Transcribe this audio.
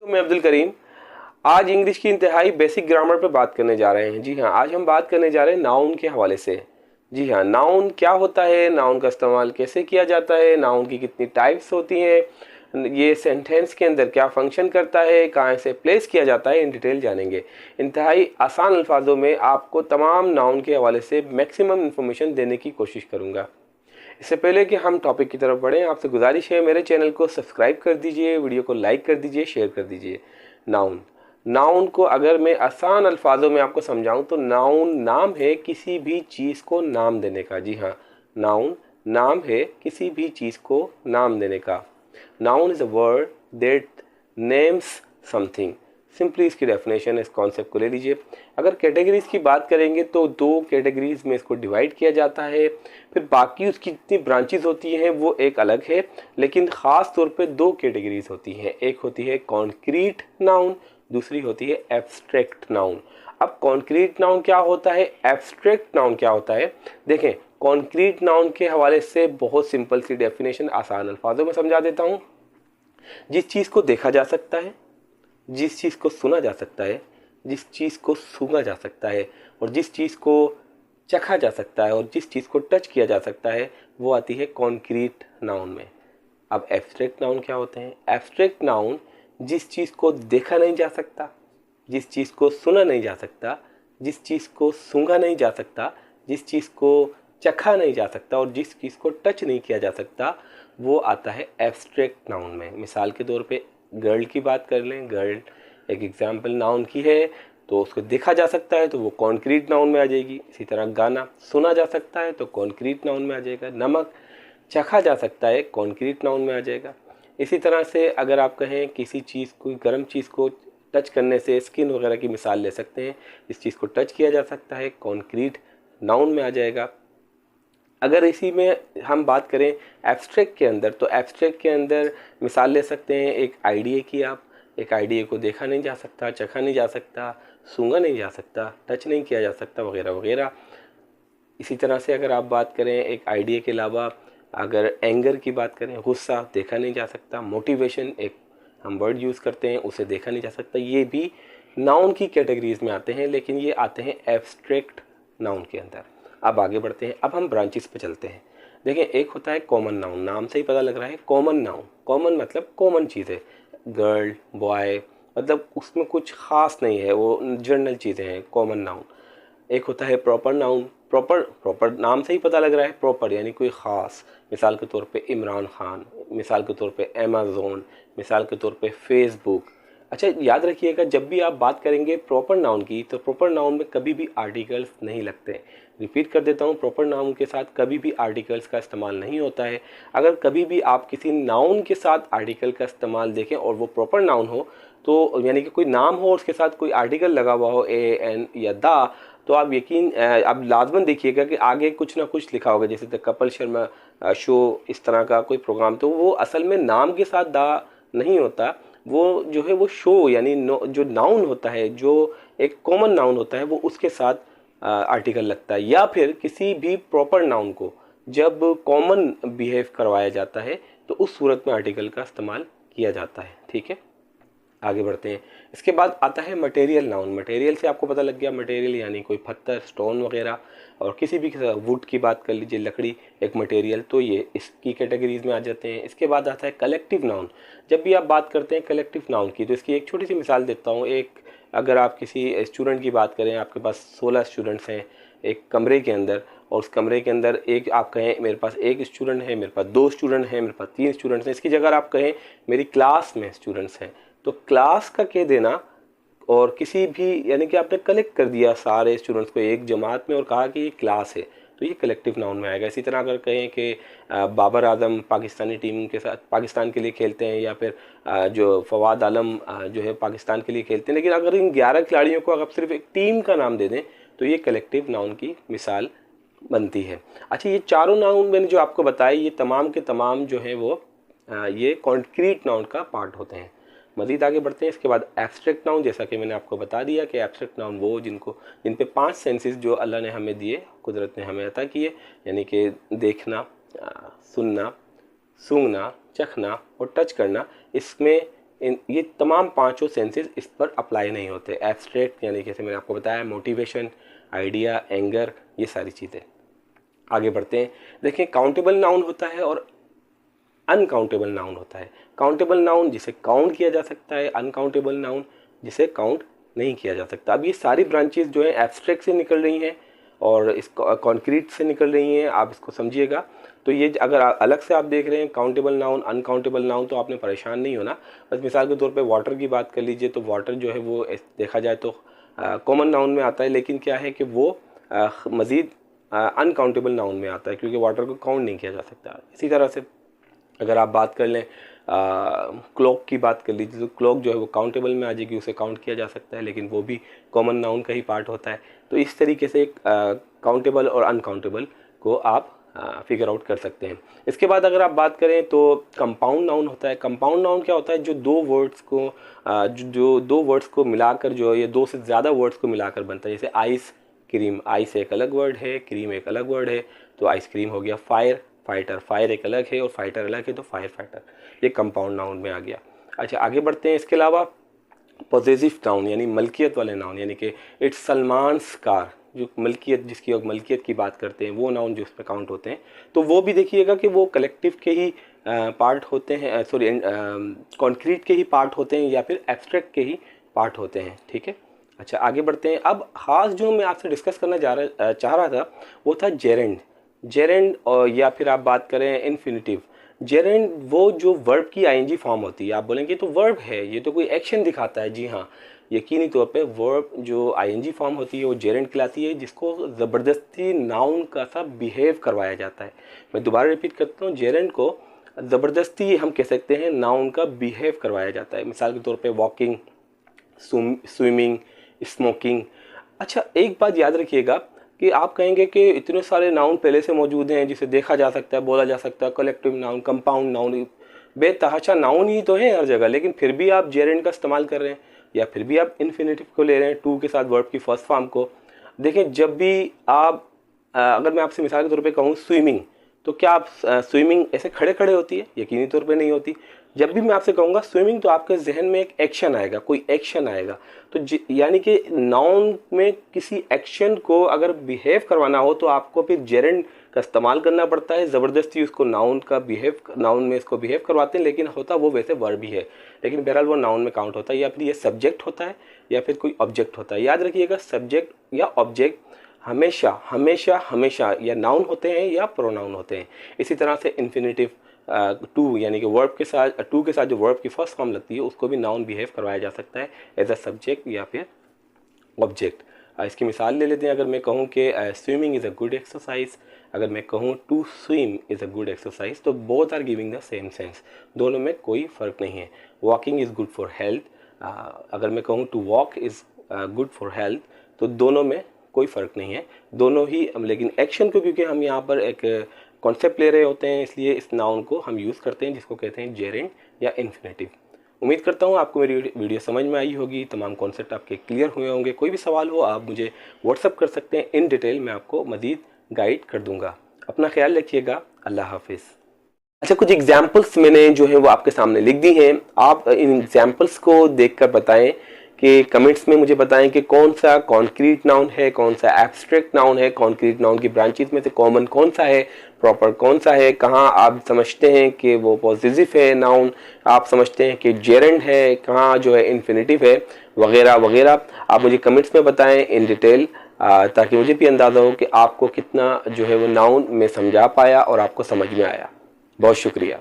तो मैं अब्दुल करीम आज इंग्लिश की इंतहाई बेसिक ग्रामर पे बात करने जा रहे हैं। जी हाँ, आज हम बात करने जा रहे हैं नाउन के हवाले से। जी हाँ, नाउन क्या होता है, नाउन का इस्तेमाल कैसे किया जाता है, नाउन की कितनी टाइप्स होती हैं, ये सेंटेंस के अंदर क्या फंक्शन करता है, कहाँ से प्लेस किया जाता है, इन डिटेल जानेंगे। इंतहाई आसान अल्फाजों में आपको तमाम नाउन के हवाले से मैक्सिमम इन्फॉर्मेशन देने की कोशिश करूँगा। इससे पहले कि हम टॉपिक की तरफ बढ़ें, आपसे गुजारिश है मेरे चैनल को सब्सक्राइब कर दीजिए, वीडियो को लाइक कर दीजिए, शेयर कर दीजिए। नाउन नाउन को अगर मैं आसान अल्फाजों में आपको समझाऊं तो नाउन नाम है किसी भी चीज़ को नाम देने का। जी हाँ, नाउन नाम है किसी भी चीज़ को नाम देने का। Noun is a word that names something. Simply इसकी डेफिनेशन इस कॉन्सेप्ट को ले लीजिए। अगर कैटेगरीज की बात करेंगे तो दो कैटेगरीज में इसको डिवाइड किया जाता है, फिर बाकी उसकी जितनी ब्रांचेस होती हैं वो एक अलग है, लेकिन ख़ास तौर पे दो कैटेगरीज होती हैं। एक होती है कॉन्क्रीट नाउन, दूसरी होती है एब्स्ट्रैक्ट नाउन। अब कॉन्क्रीट नाउन क्या होता है, एब्स्ट्रैक्ट नाउन क्या होता है, देखें। कॉन्क्रीट नाउन के हवाले से बहुत सिंपल सी डेफिनेशन आसान अल्फाजों में समझा देता हूँ। जिस चीज़ को देखा जा सकता है, जिस चीज़ को सुना जा सकता है, जिस चीज़ को सूंघा जा सकता है, और जिस चीज़ को चखा जा सकता है, और जिस चीज़ को टच किया जा सकता है, वो आती है कॉन्क्रीट नाउन में। अब एब्स्ट्रैक्ट नाउन क्या होते हैं? एब्स्ट्रैक्ट नाउन जिस चीज़ को देखा नहीं जा सकता, जिस चीज़ को सुना नहीं जा सकता, जिस चीज़ को सूंघा नहीं जा सकता, जिस चीज़ को चखा नहीं जा सकता, और जिस चीज़ को टच नहीं किया जा सकता, वो आता है एब्स्ट्रैक्ट नाउन में। मिसाल के तौर पे गर्ल की बात कर लें। गर्ल एक एग्जाम्पल नाउन की है, तो उसको देखा जा सकता है तो वो कॉन्क्रीट नाउन में आ जाएगी। इसी तरह गाना सुना जा सकता है तो कॉन्क्रीट नाउन में आ जाएगा। नमक चखा जा सकता है, कॉन्क्रीट नाउन में आ जाएगा। इसी तरह से अगर आप कहें किसी चीज़ को, गर्म चीज़ को टच करने से स्किन वगैरह की मिसाल ले सकते हैं, इस चीज़ को टच किया जा सकता है, कॉन्क्रीट नाउन में आ जाएगा। अगर इसी में हम बात करें एब्स्ट्रैक्ट के अंदर, तो एब्स्ट्रैक्ट के अंदर मिसाल ले सकते हैं एक आइडिया की। आप एक आइडिया को देखा नहीं जा सकता, चखा नहीं जा सकता, सूंघा नहीं जा सकता, टच नहीं किया जा सकता, वगैरह वगैरह। इसी तरह से अगर आप बात करें एक आइडिया के अलावा, अगर एंगर की बात करें, गुस्सा देखा नहीं जा सकता, मोटिवेशन एक हम वर्ड यूज़ करते हैं, उसे देखा नहीं जा सकता, ये भी नाउन की कैटेगरीज में आते हैं, लेकिन ये आते हैं एब्स्ट्रैक्ट नाउन के अंदर। अब आगे बढ़ते हैं, अब हम ब्रांचेस पे चलते हैं। देखें, एक होता है कॉमन नाउन, नाम से ही पता लग रहा है कॉमन नाउन। कॉमन मतलब कॉमन चीज़ है, गर्ल बॉय, मतलब उसमें कुछ ख़ास नहीं है, वो जनरल चीज़ें हैं, कॉमन नाउन। एक होता है प्रॉपर नाउन। प्रॉपर प्रॉपर नाम से ही पता लग रहा है, प्रॉपर यानी कोई ख़ास। मिसाल के तौर पे इमरान खान, मिसाल के तौर पे अमेज़ोन, मिसाल के तौर पे फेसबुक। अच्छा, याद रखिएगा जब भी आप बात करेंगे प्रॉपर नाउन की, तो प्रॉपर नाउन में कभी भी आर्टिकल्स नहीं लगते। रिपीट कर देता हूँ, प्रॉपर नाउन के साथ कभी भी आर्टिकल्स का इस्तेमाल नहीं होता है। अगर कभी भी आप किसी नाउन के साथ आर्टिकल का इस्तेमाल देखें और वो प्रॉपर नाउन हो, तो यानी कि कोई नाम हो और उसके साथ कोई आर्टिकल लगा हुआ हो, ए एन या दा, तो आप अब लाजमन देखिएगा कि आगे कुछ ना कुछ लिखा होगा, जैसे द कपिल शर्मा शो, इस तरह का कोई प्रोग्राम। तो वो असल में नाम के साथ दा नहीं होता, वो जो है वो शो यानी जो नाउन होता है, जो एक कॉमन नाउन होता है, वो उसके साथ आर्टिकल लगता है। या फिर किसी भी प्रॉपर नाउन को जब कॉमन बिहेव करवाया जाता है तो उस सूरत में आर्टिकल का इस्तेमाल किया जाता है। ठीक है, आगे बढ़ते हैं। इसके बाद आता है मटेरियल नाउन। मटेरियल से आपको पता लग गया, मटेरियल यानी कोई पत्थर, स्टोन वगैरह, और किसी भी वुड की बात कर लीजिए, लकड़ी एक मटेरियल, तो ये इसकी कैटेगरीज में आ जाते हैं। इसके बाद आता है कलेक्टिव नाउन। जब भी आप बात करते हैं कलेक्टिव नाउन की, तो इसकी एक छोटी सी मिसाल देता हूँ। अगर आप किसी स्टूडेंट की बात करें, आपके पास 16 स्टूडेंट्स हैं एक कमरे के अंदर, और उस कमरे के अंदर एक आप कहें मेरे पास एक स्टूडेंट है, मेरे पास 2 स्टूडेंट हैं, मेरे पास 3 स्टूडेंट्स हैं, इसकी जगह आप कहें मेरी क्लास में स्टूडेंट्स हैं, तो क्लास का कह देना, और किसी भी यानी कि आपने कलेक्ट कर दिया सारे स्टूडेंट्स को एक जमात में और कहा कि ये क्लास है, तो ये कलेक्टिव नाउन में आएगा। इसी तरह अगर कहें कि बाबर आजम पाकिस्तानी टीम के साथ पाकिस्तान के लिए खेलते हैं, या फिर जो फवाद आलम जो है पाकिस्तान के लिए खेलते हैं, लेकिन अगर इन 11 खिलाड़ियों को अगर सिर्फ एक टीम का नाम दे दें तो ये कलेक्टिव नाउन की मिसाल बनती है। अच्छा, ये चारों नाउन मैंने जो आपको बताए, ये तमाम के तमाम जो है वो ये कॉन्क्रीट नाउन का पार्ट होते हैं। मज़ीद आगे बढ़ते हैं। इसके बाद एब्स्ट्रैक्ट नाउन, जैसा कि मैंने आपको बता दिया कि एब्स्ट्रैक्ट नाउन वो जिन पे 5 सेंसेस जो अल्लाह ने हमें दिए, कुदरत ने हमें अता किए, यानी कि देखना, सुनना, सूंघना, चखना और टच करना, इसमें ये तमाम पांचों सेंसेस इस पर अप्लाई नहीं होते। एब्स्ट्रैक्ट यानी जैसे मैंने आपको बताया मोटिवेशन, आइडिया, एंगर, ये सारी चीज़ें। आगे बढ़ते हैं। देखिए काउंटेबल नाउन होता है और अनकाउंटेबल नाउन होता है। काउंटेबल नाउन जिसे काउंट किया जा सकता है, अनकाउंटेबल नाउन जिसे काउंट नहीं किया जा सकता। अब ये सारी ब्रांचेस जो है एब्स्ट्रैक्ट से निकल रही हैं और इस कॉन्क्रीट से निकल रही हैं, आप इसको समझिएगा। तो ये अगर अलग से आप देख रहे हैं काउंटेबल नाउन, अनकाउंटेबल नाउन, तो आपने परेशान नहीं होना। बस मिसाल के तौर पे वाटर की बात कर लीजिए, तो वाटर जो है वो देखा जाए तो कॉमन नाउन में आता है, लेकिन क्या है कि वो मज़ीद अनकाउंटेबल नाउन में आता है क्योंकि वाटर को काउंट नहीं किया जा सकता। इसी तरह से अगर आप बात कर लें क्लॉक की बात कर लीजिए, तो क्लॉक जो है वो काउंटेबल में आ जाएगी, उसे काउंट किया जा सकता है, लेकिन वो भी कॉमन नाउन का ही पार्ट होता है। तो इस तरीके से काउंटेबल और अनकाउंटेबल को आप फिगर आउट कर सकते हैं। इसके बाद अगर आप बात करें तो कंपाउंड नाउन होता है। कंपाउंड नाउन क्या होता है? जो दो वर्ड्स को मिलाकर जो ये दो से ज़्यादा वर्ड्स को मिलाकर बनता है। जैसे आइस क्रीम, आइस एक अलग वर्ड है, क्रीम एक अलग वर्ड है, तो आइसक्रीम हो गया। फायर, फाइटर, फायर एक अलग है और फाइटर अलग है, तो फायर फाइटर, ये कंपाउंड नाउन में आ गया। अच्छा आगे बढ़ते हैं। इसके अलावा पॉसेसिव नाउन यानी मलकियत वाले नाउन, यानी कि इट्स सलमान्स कार, जो मलकियत, जिसकी मलकियत की बात करते हैं, वो नाउन जो उस पर काउंट होते हैं, तो वो भी देखिएगा कि वो कलेक्टिव के ही पार्ट होते हैं, सॉरी कॉन्क्रीट के ही पार्ट होते हैं या फिर एब्स्ट्रैक्ट के ही पार्ट होते हैं। ठीक है। अच्छा आगे बढ़ते हैं। अब खास जो मैं आपसे डिस्कस करना चाह रहा था वो था जेरेंड। जेरेंड और या फिर आप बात करें इन्फिनिटिव। जेरेंड वो जो वर्ब की आईएनजी फॉर्म होती है। आप बोलेंगे तो वर्ब है, ये तो कोई एक्शन दिखाता है। जी हाँ, यकीनी तौर पे वर्ब जो आईएनजी फॉर्म होती है वो जेरेंड कहलाती है, जिसको ज़बरदस्ती नाउन का सा बिहेव करवाया जाता है। मैं दोबारा रिपीट करता हूँ, जेरेंड को ज़बरदस्ती हम कह सकते हैं नाउन का बिहेव करवाया जाता है। मिसाल के तौर पे वॉकिंग, स्विमिंग, स्मोकिंग। अच्छा एक बात याद रखिएगा कि आप कहेंगे कि इतने सारे नाउन पहले से मौजूद हैं जिसे देखा जा सकता है, बोला जा सकता है, कलेक्टिव नाउन, कंपाउंड नाउन, बेतहाशा नाउन ही तो है हर जगह, लेकिन फिर भी आप जेरेंड का इस्तेमाल कर रहे हैं या फिर भी आप इन्फिनिटिव को ले रहे हैं, टू के साथ वर्ब की फर्स्ट फॉर्म को। देखें जब भी आप अगर मैं आपसे मिसाल के तौर पे कहूँ स्विमिंग, तो क्या आप स्विमिंग ऐसे खड़े खड़े होती है? यकीनी तौर पे नहीं होती। जब भी मैं आपसे कहूँगा स्विमिंग, तो आपके जहन में एक एक्शन आएगा, कोई एक्शन आएगा। तो यानी कि नाउन में किसी एक्शन को अगर बिहेव करवाना हो तो आपको फिर जेरेंड का इस्तेमाल करना पड़ता है। ज़बरदस्ती उसको नाउन में इसको बिहेव करवाते हैं, लेकिन होता वो वैसे वर्ब ही है, लेकिन बहरहाल वो नाउन में काउंट होता है। या फिर ये सब्जेक्ट होता है या फिर कोई ऑब्जेक्ट होता है। याद रखिएगा सब्जेक्ट या ऑब्जेक्ट हमेशा हमेशा हमेशा या नाउन होते हैं या प्रोनाउन होते हैं। इसी तरह से इन्फिनिटिव टू यानी कि वर्ब के साथ, टू के साथ जो वर्ब की फर्स्ट फॉर्म लगती है उसको भी नाउन बिहेव करवाया जा सकता है एज अ सब्जेक्ट या फिर ऑब्जेक्ट। इसकी मिसाल ले लेते हैं। अगर मैं कहूँ कि swimming is a good exercise, अगर मैं कहूँ to swim is a good exercise, तो both are giving the same sense, दोनों में कोई फ़र्क नहीं है। Walking is good for health, अगर मैं कहूँ to walk is good for health, तो दोनों में कोई फ़र्क नहीं है, दोनों ही। लेकिन एक्शन को क्योंकि हम यहाँ पर एक कॉन्सेप्ट ले रहे होते हैं, इसलिए इस नाउन को हम यूज़ करते हैं जिसको कहते हैं जेरेंड या इन्फिनिटिव। उम्मीद करता हूँ आपको मेरी वीडियो समझ में आई होगी, तमाम कॉन्सेप्ट आपके क्लियर हुए होंगे। कोई भी सवाल हो आप मुझे व्हाट्सअप कर सकते हैं, इन डिटेल मैं आपको मज़ीद गाइड कर दूँगा। अपना ख्याल रखिएगा। अल्लाह हाफिज़। अच्छा कुछ एग्जाम्पल्स मैंने जो है वो आपके सामने लिख दी हैं। आप इन एग्जाम्पल्स को देखकर बताएं कि कमेंट्स में मुझे बताएं कि कौन सा कॉन्क्रीट नाउन है, कौन सा एब्स्ट्रैक्ट नाउन है, कॉन्क्रीट नाउन की ब्रांचेस में से कॉमन कौन सा है, प्रॉपर कौन सा है, कहाँ आप समझते हैं कि वो पॉजिटिव है नाउन, आप समझते हैं कि जेरेंड है, कहाँ जो है इन्फिनिटिव है, वगैरह वगैरह। आप मुझे कमेंट्स में बताएं इन डिटेल, ताकि मुझे भी अंदाज़ा हो कि आपको कितना जो है वो नाउन में समझा पाया और आपको समझ में आया। बहुत शुक्रिया।